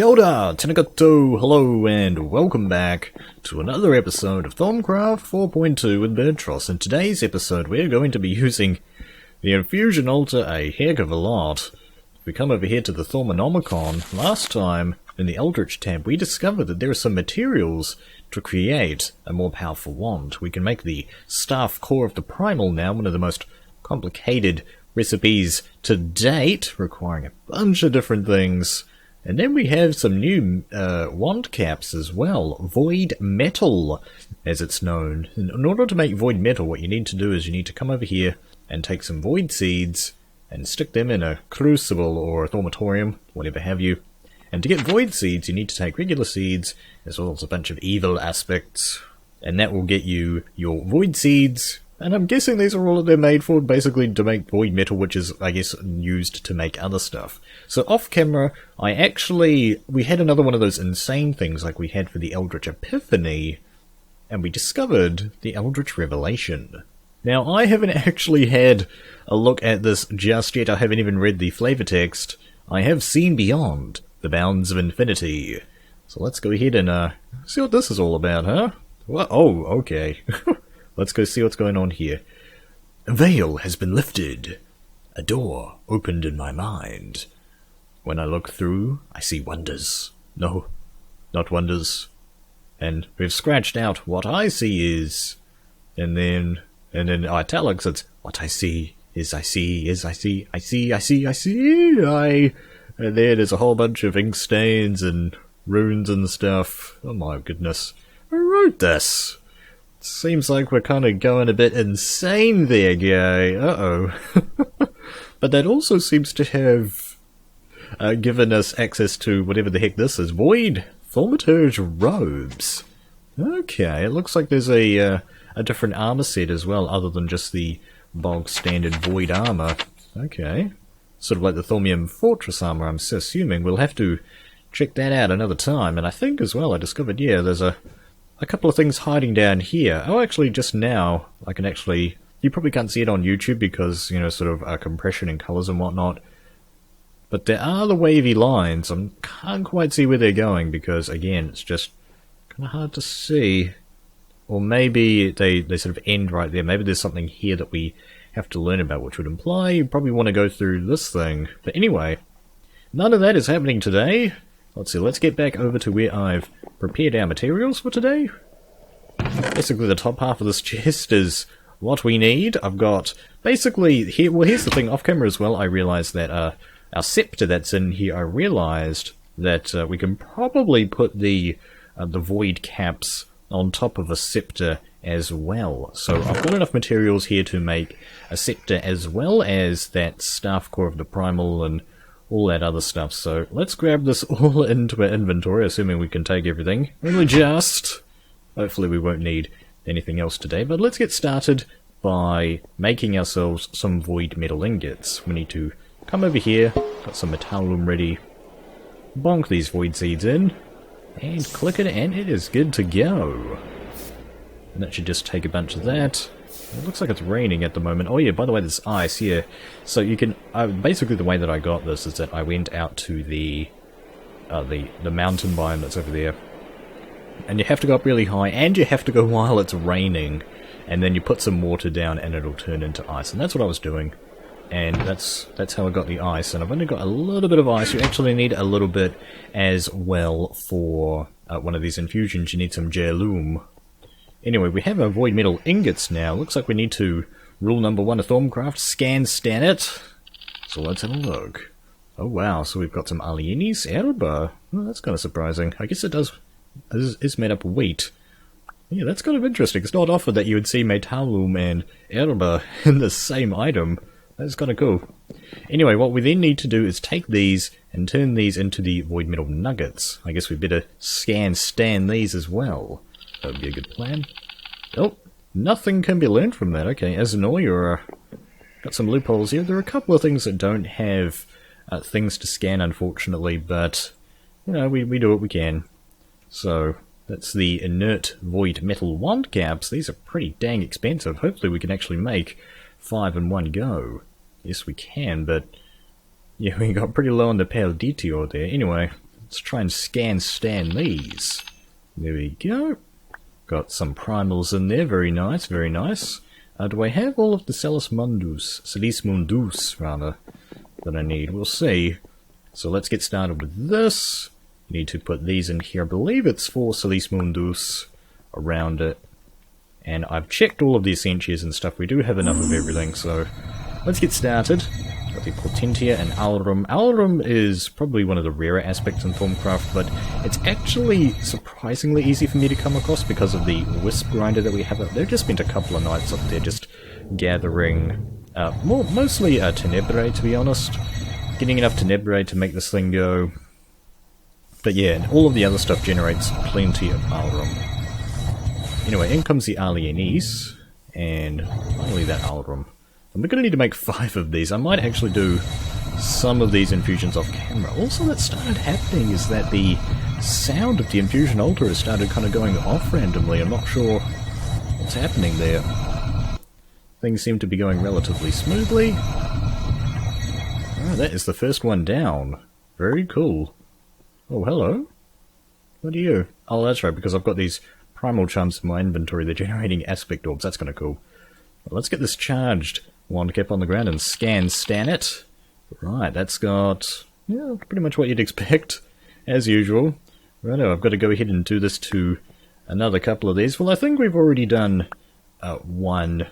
Kia ora, Tenakato, hello and welcome back to another episode of Thaumcraft 4.2 with Birdtross. In today's episode we're going to be using the Infusion Altar a heck of a lot. If we come over here to the Thaumonomicon, last time in the Eldritch tab we discovered that there are some materials to create a more powerful wand. We can make the staff core of the Primal now, one of the most complicated recipes to date, requiring a bunch of different things. And then we have some new wand caps as well, Void Metal, as it's known. In order to make Void Metal, what you need to do is you need to come over here and take some Void Seeds and stick them in a crucible or a thaumatorium, whatever have you. And to get Void Seeds, you need to take regular seeds, as well as a bunch of evil aspects, and that will get you your Void Seeds. And I'm guessing these are all that they're made for, basically to make Void Metal, which is, I guess, used to make other stuff. So off camera, we had another one of those insane things like we had for the Eldritch Epiphany, and we discovered the Eldritch Revelation. Now, I haven't actually had a look at this just yet, I haven't even read the flavor text. I have seen beyond the bounds of infinity. So let's go ahead and see what this is all about, huh? What? Oh, okay. Let's go see what's going on here. A veil has been lifted. A door opened in my mind. When I look through, I see wonders. No, not wonders. And we've scratched out what I see is. And then italics, it's what I see is I see is I see, I see, I see, I see, And then there's a whole bunch of ink stains and runes and stuff. Oh my goodness. I wrote this. Seems like we're kind of going a bit insane there, guy. Uh-oh. But that also seems to have given us access to whatever the heck this is. Void Thaumaturge robes. Okay, it looks like there's a different armor set as well, other than just the bog standard Void armor. Okay. Sort of like the Thaumium Fortress armor, I'm assuming. We'll have to check that out another time. And I think as well I discovered, yeah, there's a couple of things hiding down here. Oh, actually, just now, I can actually... You probably can't see it on YouTube because, you know, sort of compression and colours and whatnot. But there are the wavy lines. I can't quite see where they're going because, again, it's just kind of hard to see. Or maybe they sort of end right there. Maybe there's something here that we have to learn about, which would imply you probably want to go through this thing. But anyway, none of that is happening today. Let's see, let's get back over to where I've prepared our materials for today. Basically, the top half of this chest is what we need. I've got, basically, here. Well, here's the thing, off camera as well, I realized that our scepter that's in here, I realized that we can probably put the void caps on top of a scepter as well. So I've got enough materials here to make a scepter as well as that staff core of the Primal and all that other stuff. So let's grab this all into our inventory, assuming we can take everything. Only just. Hopefully we won't need anything else today, but let's get started by making ourselves some void metal ingots. We need to come over here, got some metallum ready, bonk these void seeds in, and click it, and it is good to go. And that should just take a bunch of that. It looks like it's raining at the moment. Oh yeah, by the way, there's ice here. So you can... basically the way that I got this is that I went out to the mountain biome that's over there. And you have to go up really high, and you have to go while it's raining. And then you put some water down and it'll turn into ice. And that's what I was doing. And that's how I got the ice. And I've only got a little bit of ice. You actually need a little bit as well for one of these infusions. You need some Jalum. Anyway, we have our void metal ingots now. Looks like we need to, rule number 1 of Thaumcraft, scan it. So let's have a look. Oh wow, so we've got some Alienis Erba. Oh, that's kind of surprising. I guess it is made up of wheat. Yeah, that's kind of interesting. It's not often that you would see Metallum and Erba in the same item. That's kind of cool. Anyway, what we then need to do is take these and turn these into the void metal nuggets. I guess we better scan these as well. That would be a good plan. Oh, nothing can be learned from that. Okay, as an you're got some loopholes here. There are a couple of things that don't have things to scan, unfortunately, but, you know, we do what we can. So, that's the inert void metal wand caps. These are pretty dang expensive. Hopefully we can actually make 5 in one go. Yes, we can, but yeah, we got pretty low on the Pale Detour there. Anyway, Let's try and scan these. There we go. Got some primals in there. Very nice, very nice. Do I have all of the Salis Mundus, rather, that I need? We'll see. So let's get started with this. You need to put these in here. I believe it's 4 Salis Mundus around it. And I've checked all of the essentials and stuff. We do have enough of everything, so let's get started. Got the Potentia and Alrum. Alrum is probably one of the rarer aspects in Thaumcraft, but it's actually surprisingly easy for me to come across because of the Wisp grinder that we have up there. Just spent a couple of nights up there just gathering, mostly Tenebrae, to be honest. Getting enough Tenebrae to make this thing go. But yeah, and all of the other stuff generates plenty of Alrum. Anyway, in comes the Alienes, and finally that Alrum. And we're going to need to make 5 of these. I might actually do some of these infusions off camera. Also, that started happening is that the sound of the infusion altar has started kind of going off randomly. I'm not sure what's happening there. Things seem to be going relatively smoothly. Oh, that is the first one down. Very cool. Oh, hello. What are you? Oh, that's right, because I've got these primal charms in my inventory. They're generating aspect orbs. That's kind of cool. Well, let's get this charged. Wand cap on the ground and scan it. Right, that's got, yeah, pretty much what you'd expect, as usual. Righto, I've got to go ahead and do this to another couple of these. Well, I think we've already done one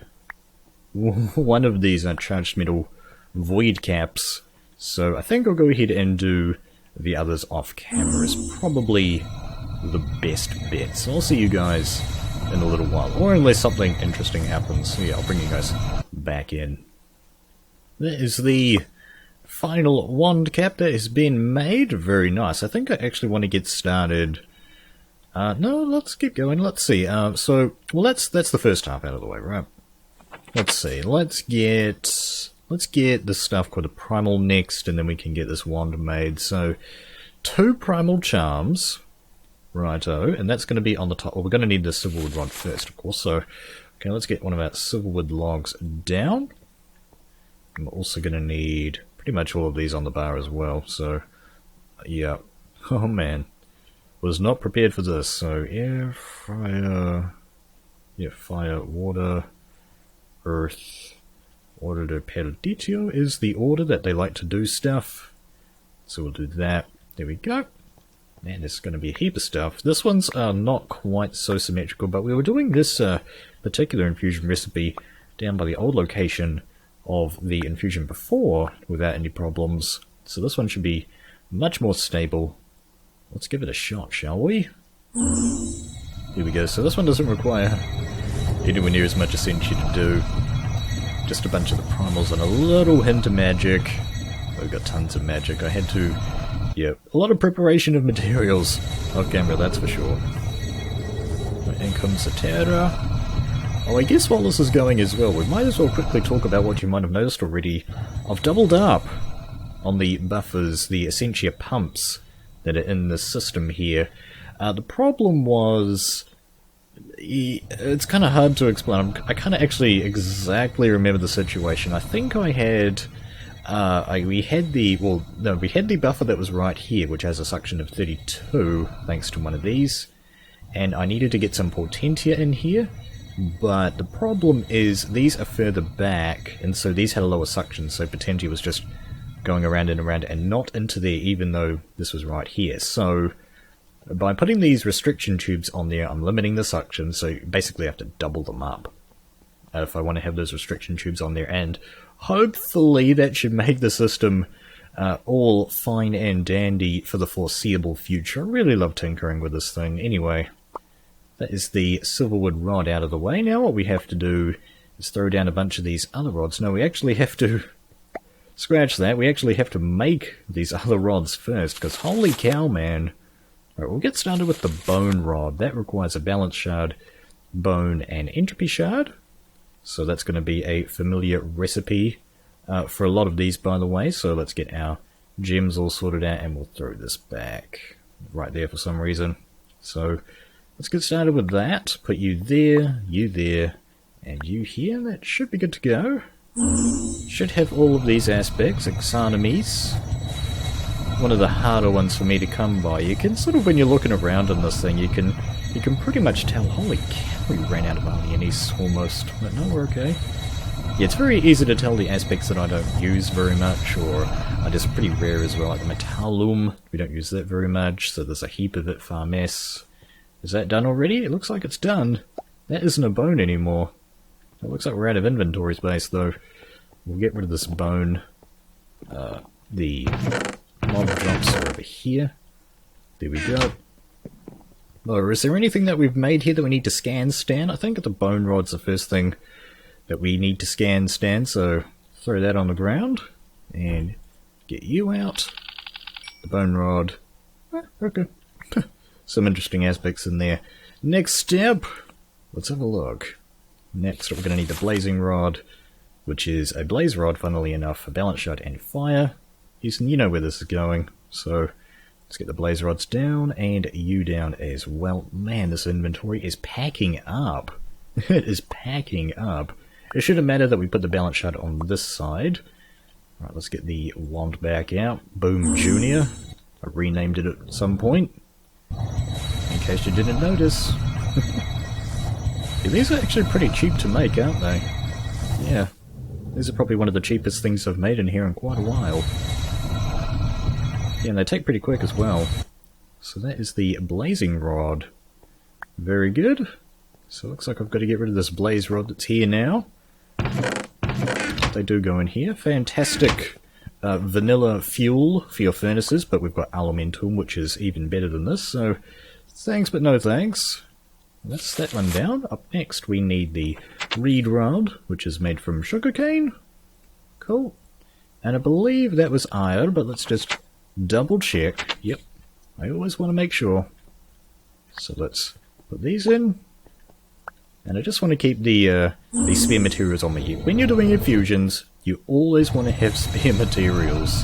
of these charged metal void caps. So I think I'll go ahead and do the others off camera is probably the best bet. So I'll see you guys in a little while, or unless something interesting happens. So yeah, I'll bring you guys back in. That is the final wand cap that has been made. Very nice. I think I actually want to get started. No, let's keep going. Let's see. Well, that's the first half out of the way, right? Let's see. Let's get the stuff called the Primal next, and then we can get this wand made. So, 2 Primal charms. Righto, and that's going to be on the top. Well, we're going to need the silverwood rod first, of course. So, okay, let's get one of our silverwood logs down. And we're also going to need pretty much all of these on the bar as well. So, yeah. Oh man, was not prepared for this. So, air, fire, water, earth. Order de Perditio is the order that they like to do stuff. So we'll do that. There we go. Man, there's going to be a heap of stuff. This one's not quite so symmetrical, but we were doing this particular infusion recipe down by the old location of the infusion before without any problems. So this one should be much more stable. Let's give it a shot, shall we? Here we go. So this one doesn't require anywhere near as much essential to do. Just a bunch of the primals and a little hint of magic. We've got tons of magic. I had to... yeah, a lot of preparation of materials off camera, that's for sure. In comes the Terra. Oh, I guess while this is going as well, we might as well quickly talk about what you might have noticed already. I've doubled up on the buffers, the Essentia pumps that are in the system here. The problem was... it's kind of hard to explain. I can't actually exactly remember the situation. I think I had... we had the buffer that was right here, which has a suction of 32, thanks to one of these. And I needed to get some Potentia in here, but the problem is these are further back, and so these had a lower suction, so Potentia was just going around and around and not into there, even though this was right here. So by putting these restriction tubes on there, I'm limiting the suction, so basically I have to double them up if I want to have those restriction tubes on there, and hopefully that should make the system all fine and dandy for the foreseeable future. I really love tinkering with this thing. Anyway, that is the silverwood rod out of the way. Now what we have to do is throw down a bunch of these other rods. No, we actually have to... scratch that. We actually have to make these other rods first, because holy cow, man. Alright, we'll get started with the bone rod. That requires a balance shard, bone, and entropy shard. So that's going to be a familiar recipe for a lot of these, by the way. So let's get our gems all sorted out, and we'll throw this back right there for some reason. So let's get started with that. Put you there, and you here. That should be good to go. Should have all of these aspects. Exonomies. one of the harder ones for me to come by. You can sort of, when you're looking around on this thing, you can pretty much tell, holy cow, we ran out of onions almost. But no, we're okay. Yeah, it's very easy to tell the aspects that I don't use very much, or are just pretty rare as well, like the metallum. We don't use that very much, so there's a heap of it, far mess. Is that done already? It looks like it's done. That isn't a bone anymore. It looks like we're out of inventory space, though. We'll get rid of this bone. The mob drops are over here. There we go. Oh, is there anything that we've made here that we need to scan, Stan? I think the bone rod's the first thing that we need to scan, Stan, so throw that on the ground. And get you out. The bone rod. Okay. Some interesting aspects in there. Next step. Let's have a look. Next, we're going to need the blazing rod, which is a blaze rod, funnily enough, for balance shot and fire. Houston, you know where this is going, so let's get the blaze rods down, and you down as well. Man, this inventory is packing up. It is packing up. It shouldn't matter that we put the balance shot on this side. Alright, let's get the wand back out. Boom Junior. I renamed it at some point, in case you didn't notice. Yeah, these are actually pretty cheap to make, aren't they? Yeah. These are probably one of the cheapest things I've made in here in quite a while. Yeah, and they take pretty quick as well. So that is the blazing rod. Very good. So it looks like I've got to get rid of this blaze rod that's here now. They do go in here. Fantastic vanilla fuel for your furnaces, but we've got aluminum, which is even better than this, so thanks but no thanks. That's that one down. Up next we need the reed rod, which is made from sugarcane. Cool. And I believe that was iron, but let's just double check. Yep, I always want to make sure. So let's put these in. And I just want to keep the these spare materials on me. When you're doing infusions, you always want to have spare materials.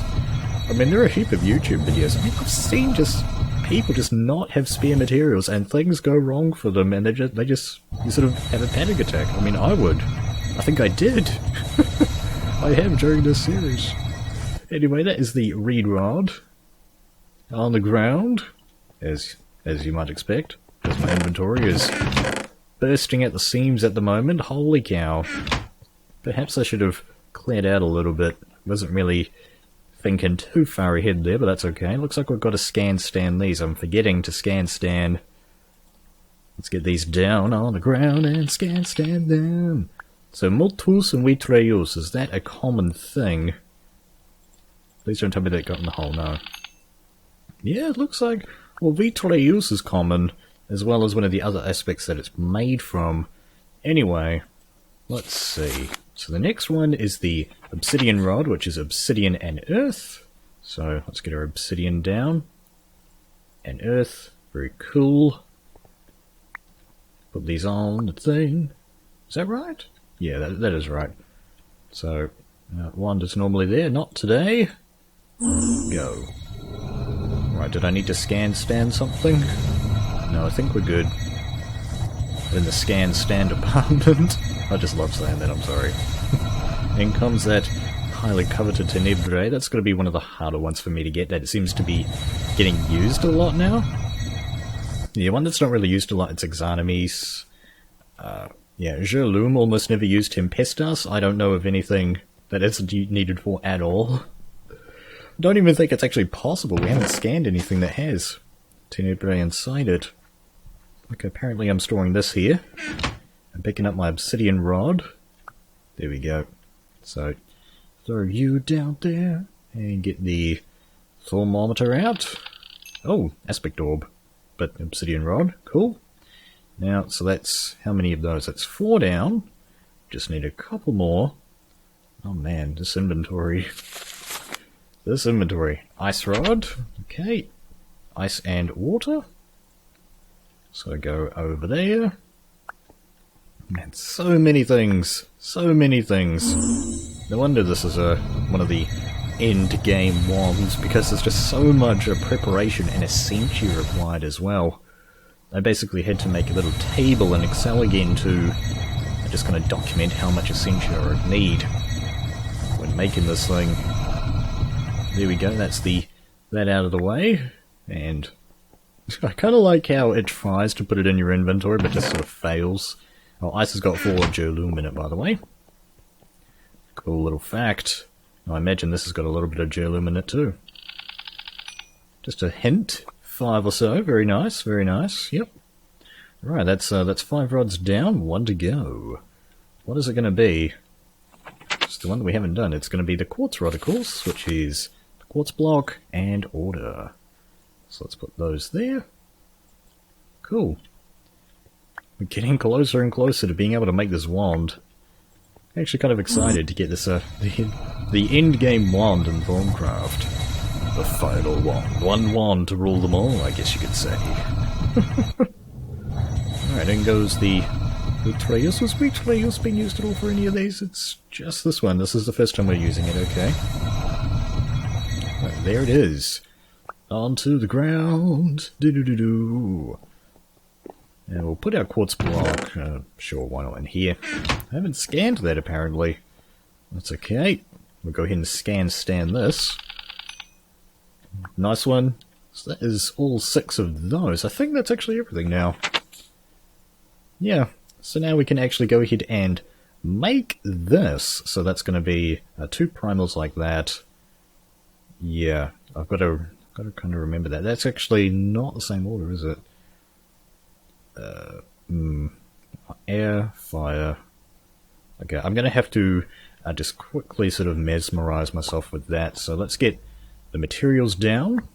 I mean, there are a heap of YouTube videos. I mean, I've seen just people just not have spare materials, and things go wrong for them, and you sort of have a panic attack. I mean, I would. I think I did. I have during this series. Anyway, that is the reed rod on the ground, as you might expect, because my inventory is bursting at the seams at the moment. Holy cow! Perhaps I should have cleared out a little bit. Wasn't really thinking too far ahead there, but that's okay. Looks like we've got to scan stand these. I'm forgetting to scan stand. Let's get these down on the ground and scan stand them. So, multus and vitreus, is that a common thing? Please don't tell me that got in the hole, no. Yeah, it looks like, well, vitreus is common, as well as one of the other aspects that it's made from. Anyway, let's see. So the next one is the obsidian rod, which is obsidian and earth. So let's get our obsidian down. And earth, very cool. Put these on the thing. Is that right? Yeah, that is right. So, wand is normally there, not today. Go. Right, did I need to scan stand something? No, I think we're good. In the scan stand department. I just love saying that, I'm sorry. In comes that highly coveted tenebrae. That's going to be one of the harder ones for me to get. That seems to be getting used a lot now. Yeah, one that's not really used a lot, it's Exanimes. Yeah, Gerlum almost never used Tempestas. I don't know of anything that it's needed for at all. Don't even think it's actually possible. We haven't scanned anything that has tenebrae inside it. Okay, apparently I'm storing this here. I'm picking up my obsidian rod. There we go. So, throw you down there and get the thermometer out. Oh, aspect orb. But obsidian rod, cool. Now, so that's, how many of those? That's 4 down. Just need a couple more. Oh man, this inventory. This inventory. Ice rod, okay. Ice and water. So go over there. Man, so many things. So many things. No wonder this is one of the end game ones, because there's just so much preparation and essentia required as well. I basically had to make a little table in Excel again to just kind of document how much essentia I would need when making this thing. There we go, that's the that out of the way, and I kind of like how it tries to put it in your inventory, but just sort of fails. Oh, ice has got 4 geolume in it, by the way. Cool little fact. I imagine this has got a little bit of geolume in it too. Just a hint. 5 or so. Very nice, very nice. Yep. Right, that's 5 rods down, 1 to go. What is it going to be? It's the one that we haven't done. It's going to be the quartz rod, of course, which is the quartz block and order. So let's put those there. Cool. We're getting closer and closer to being able to make this wand. I'm actually kind of excited to get this, the end game wand in Thaumcraft. The final wand. One wand to rule them all, I guess you could say. Alright, in goes the Birdtross. Was Birdtross being used at all for any of these? It's just this one. This is the first time we're using it, okay. Right, there it is. Onto the ground. Do-do-do-do. And we'll put our quartz block, sure, why not in here. I haven't scanned that apparently. That's okay. We'll go ahead and scan this. Nice one. So that is all 6 of those. I think that's actually everything now. Yeah, so now we can actually go ahead and make this. So that's going to be 2 primals like that. Yeah, I've got to kind of remember that. That's actually not the same order, is it? Air, fire. Okay, I'm going to have to just quickly sort of mesmerize myself with that. So let's get the materials down.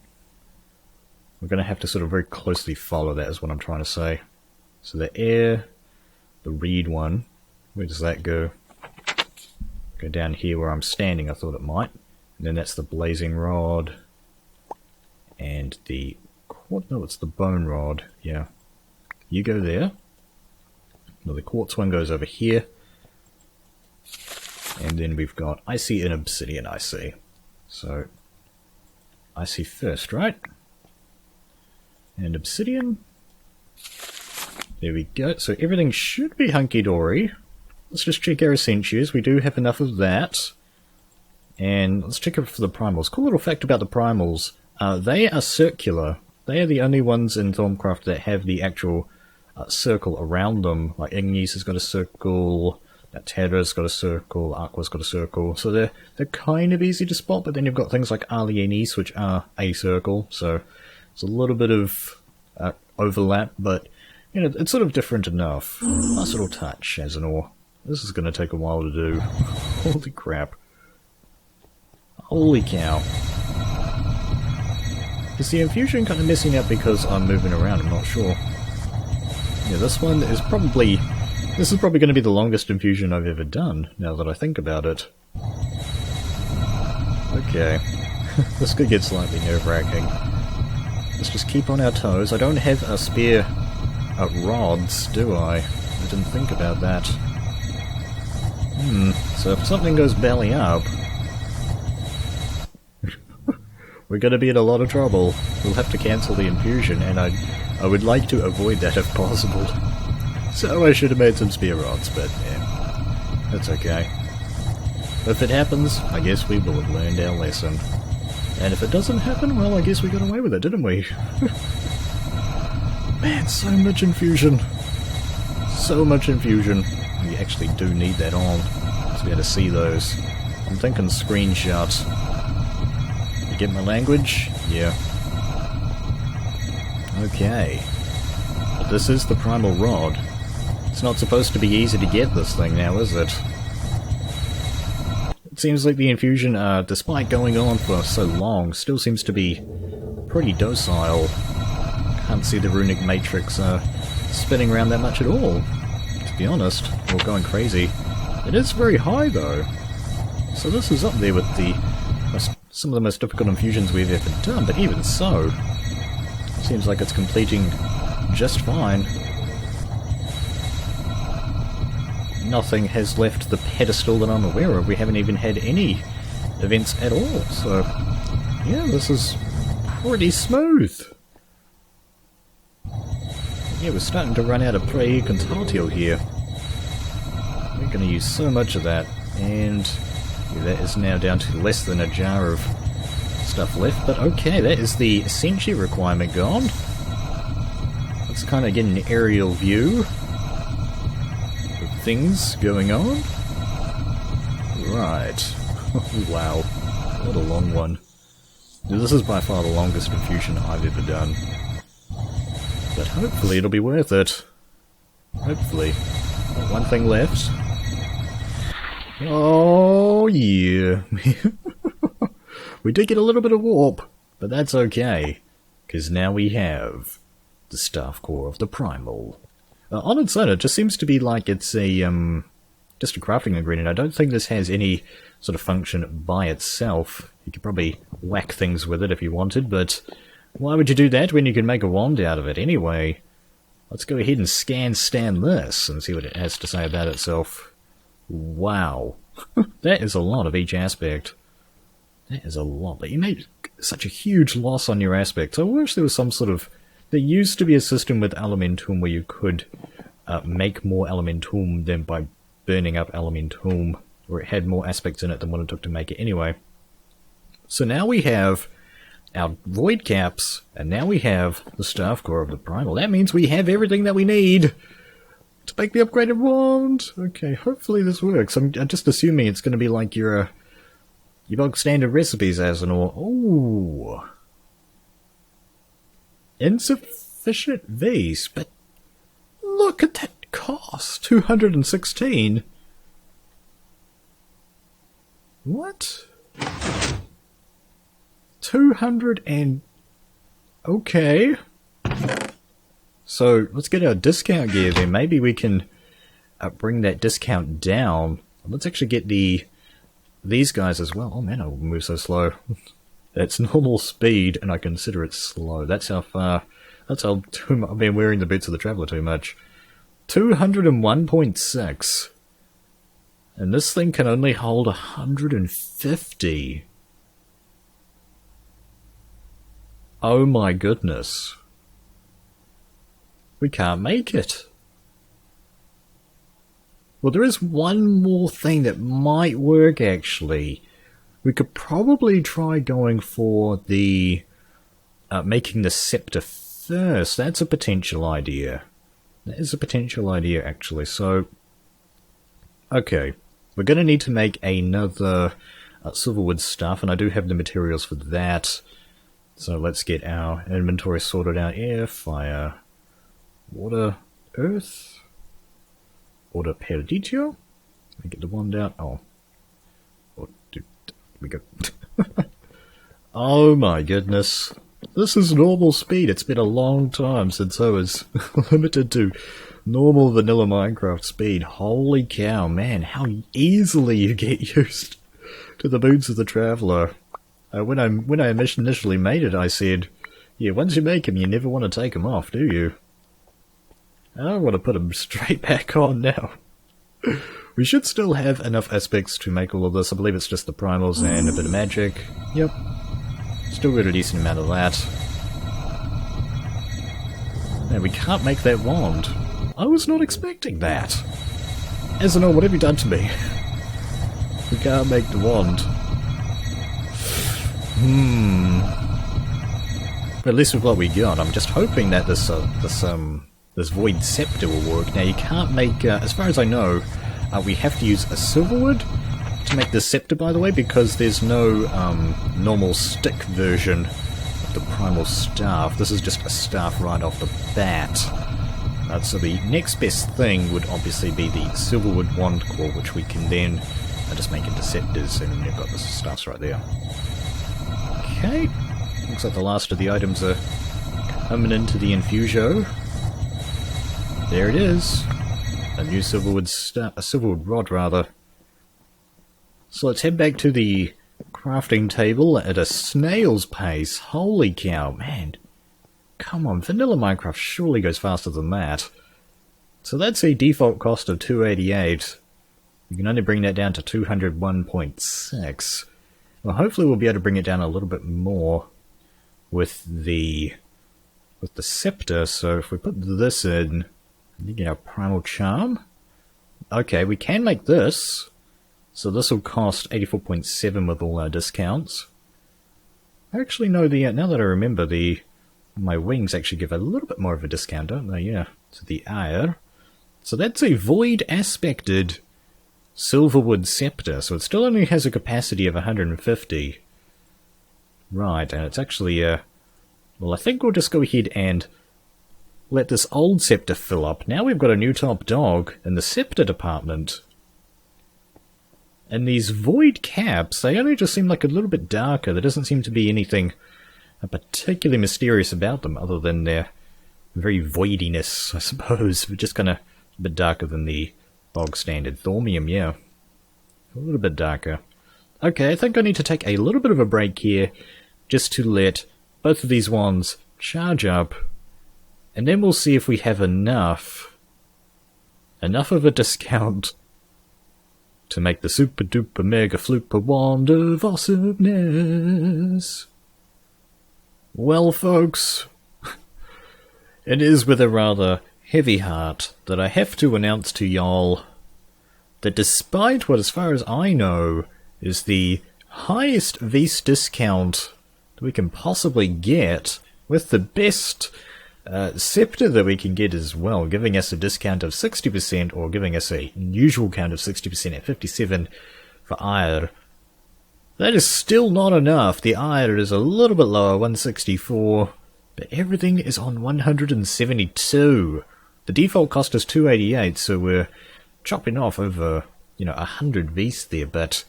We're going to have to sort of very closely follow that is what I'm trying to say. So the air, the reed one, where does that go? Go down here where I'm standing, I thought it might. And then that's the blazing rod. And the, no, it's the bone rod, yeah. You go there. Well, the quartz one goes over here. And then we've got icy and obsidian icy. So, icy first, right? And obsidian. There we go. So everything should be hunky-dory. Let's just check our essentials. We do have enough of that. And let's check it for the primals. Cool little fact about the primals. They are circular. They are the only ones in Thaumcraft that have the actual circle around them. Like Ignis has got a circle, Terra's got a circle, Aqua's got a circle. So they're kind of easy to spot, but then you've got things like Alienis, which are a circle. So it's a little bit of overlap, but you know, it's sort of different enough. Nice little touch as an ore. This is going to take a while to do. Holy crap. Holy cow. Is the infusion kind of messing up because I'm moving around? I'm not sure. Yeah, this one is probably... This is probably going to be the longest infusion I've ever done, now that I think about it. Okay. This could get slightly nerve-wracking. Let's just keep on our toes. I don't have a spare rods, do I? I didn't think about that. So if something goes belly up... we're going to be in a lot of trouble. We'll have to cancel the infusion, and I would like to avoid that if possible. So I should have made some spare rods, but yeah, that's okay. If it happens, I guess we will have learned our lesson. And if it doesn't happen, well, I guess we got away with it, didn't we? Man, so much infusion. So much infusion. We actually do need that on to be able to see those. I'm thinking screenshots. You get my language? Yeah. Okay. But this is the Primal Rod. It's not supposed to be easy to get this thing now, is it? It seems like the infusion, despite going on for so long, still seems to be pretty docile. Can't see the runic matrix spinning around that much at all, to be honest, or going crazy. It is very high though, so this is up there with some of the most difficult infusions we've ever done, but even so, seems like it's completing just fine. Nothing has left the pedestal that I'm aware of. We haven't even had any events at all, so yeah, this is pretty smooth. Yeah, we're starting to run out of pre-contatio here. We're going to use so much of that, and yeah, that is now down to less than a jar of stuff stuff left, but okay, that is the essentially requirement gone. Let's kind of get an aerial view of things going on. Right. Wow. What a long one. This is by far the longest infusion I've ever done. But hopefully it'll be worth it. Hopefully. Got one thing left. Oh yeah. We did get a little bit of warp, but that's okay. Because now we have the staff core of the Primal. On its own, it just seems to be like it's a just a crafting ingredient. I don't think this has any sort of function by itself. You could probably whack things with it if you wanted, but why would you do that when you can make a wand out of it anyway? Let's go ahead and scan this and see what it has to say about itself. Wow. That is a lot of each aspect. That is a lot. You made such a huge loss on your aspects. I wish there was some sort of... There used to be a system with Elementum where you could make more Elementum than by burning up Elementum, or it had more aspects in it than what it took to make it anyway. So now we have our void caps, and now we have the staff core of the Primal. That means we have everything that we need to make the upgraded wand. Okay, hopefully this works. I'm just assuming it's going to be like your bog standard recipes as and all. Ooh. Insufficient V's, but look at that cost. 216. What? 200 and... Okay. So, let's get our discount gear then. Maybe we can bring that discount down. Let's actually get these guys as well. Oh man, I move so slow. That's normal speed, and I consider it slow. That's how far... That's how I've been wearing the boots of the Traveller too much. 201.6. And this thing can only hold 150. Oh my goodness. We can't make it. Well, there is one more thing that might work, actually. We could probably try going for the... making the scepter first. That's a potential idea. That is a potential idea, actually. So, okay. We're going to need to make another silverwood stuff, and I do have the materials for that. So let's get our inventory sorted out. Air, fire, water, earth, order perdicio. Let me get the wand out. Oh. We go. Oh my goodness. This is normal speed. It's been a long time since I was limited to normal vanilla Minecraft speed. Holy cow, man, how easily you get used to the boots of the Traveller. When I initially made it, I said, yeah, once you make them, you never want to take them off, do you? I don't want to put them straight back on now. We should still have enough aspects to make all of this. I believe it's just the primals and a bit of magic. Yep. Still got a decent amount of that. And we can't make that wand. I was not expecting that. As in, what have you done to me? We can't make the wand. But at least with what we got, I'm just hoping that this void scepter will work. Now you can't make, as far as I know, we have to use a silverwood to make the scepter, by the way, because there's no normal stick version of the primal staff. This is just a staff right off the bat. So the next best thing would obviously be the silverwood wand core, which we can then just make into scepters, and you've got the staffs right there. Okay, looks like the last of the items are coming into the infusio. There it is. A new silverwood rod, rather. So let's head back to the crafting table at a snail's pace. Holy cow, man. Come on, vanilla Minecraft surely goes faster than that. So that's a default cost of 288. You can only bring that down to 201.6. Well, hopefully we'll be able to bring it down a little bit more with the scepter. So if we put this in, you get our primal charm. Okay, we can make this. So this will cost 84.7 with all our discounts. Actually, no, now that I remember, my wings actually give a little bit more of a discount, don't they? Yeah. So the air. So that's a void aspected silverwood scepter, so it still only has a capacity of 150. Right, and it's actually, well, I think we'll just go ahead and let this old scepter fill up. Now we've got a new top dog in the scepter department. And these void caps, they only just seem like a little bit darker. There doesn't seem to be anything particularly mysterious about them, other than their very voidiness, I suppose. We're just kind of a bit darker than the bog standard Thaumium, yeah. A little bit darker. Okay, I think I need to take a little bit of a break here, just to let both of these wands charge up, and then we'll see if we have enough of a discount to make the super duper mega fluper wand of awesomeness. Well, folks, it is with a rather heavy heart that I have to announce to y'all that despite what, as far as I know, is the highest Vs discount that we can possibly get, with the best scepter that we can get as well, giving us a discount of 60%, or giving us a usual count of 60% at 57 for Ire. That is still not enough. The Ire is a little bit lower, 164, but everything is on 172. The default cost is 288, so we're chopping off over, 100 Vs there, but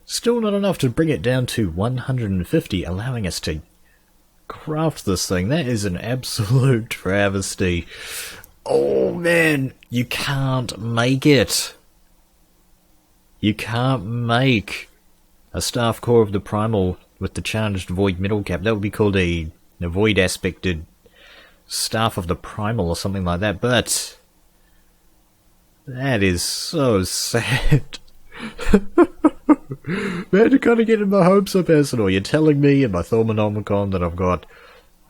still not enough to bring it down to 150, allowing us to craft this thing. That is an absolute travesty. Oh man, you can't make it. You can't make a staff core of the Primal with the charged void metal cap. That would be called a void aspected staff of the Primal or something like that, but that is so sad. Man, you're kind of getting my hopes up, Arsenal. You're telling me in my Thaumanomicon that I've got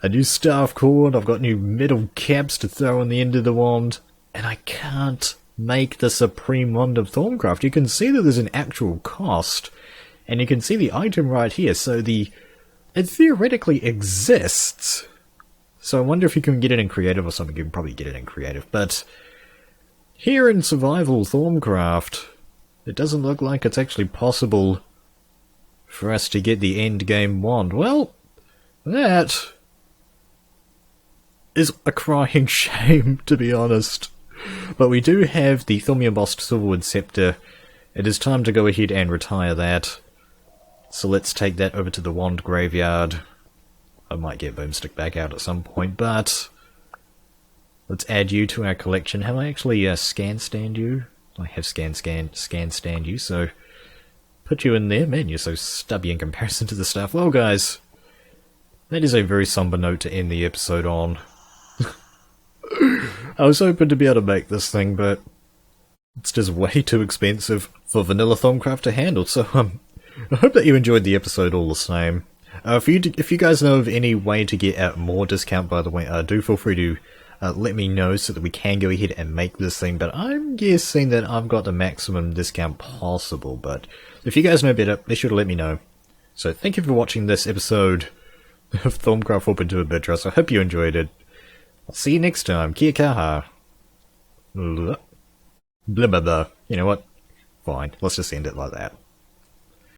a new staff core and I've got new metal caps to throw on the end of the wand, and I can't make the Supreme Wand of Thaumcraft. You can see that there's an actual cost, and you can see the item right here, so it theoretically exists. So I wonder if you can get it in creative or something. You can probably get it in creative, but here in survival Thaumcraft, it doesn't look like it's actually possible for us to get the end game wand. Well, that is a crying shame, to be honest. But we do have the Thaumium embossed silverwood scepter. It is time to go ahead and retire that. So let's take that over to the wand graveyard. I might get Boomstick back out at some point, but let's add you to our collection. Have I actually scan stand you? I have scan stand you, so put you in there. Man, you're so stubby in comparison to the stuff. Well, guys, that is a very somber note to end the episode on. I was hoping to be able to make this thing, but it's just way too expensive for vanilla Thaumcraft to handle, so I hope that you enjoyed the episode all the same. If you guys know of any way to get more discount, by the way, do feel free to let me know so that we can go ahead and make this thing, but I'm guessing that I've got the maximum discount possible, but if you guys know better, be sure to let me know. So thank you for watching this episode of Thaumcraft 4.2 with Birdtross. I hope you enjoyed it. I'll see you next time. Kia kaha. Blah blah blah. You know what? Fine. Let's just end it like that.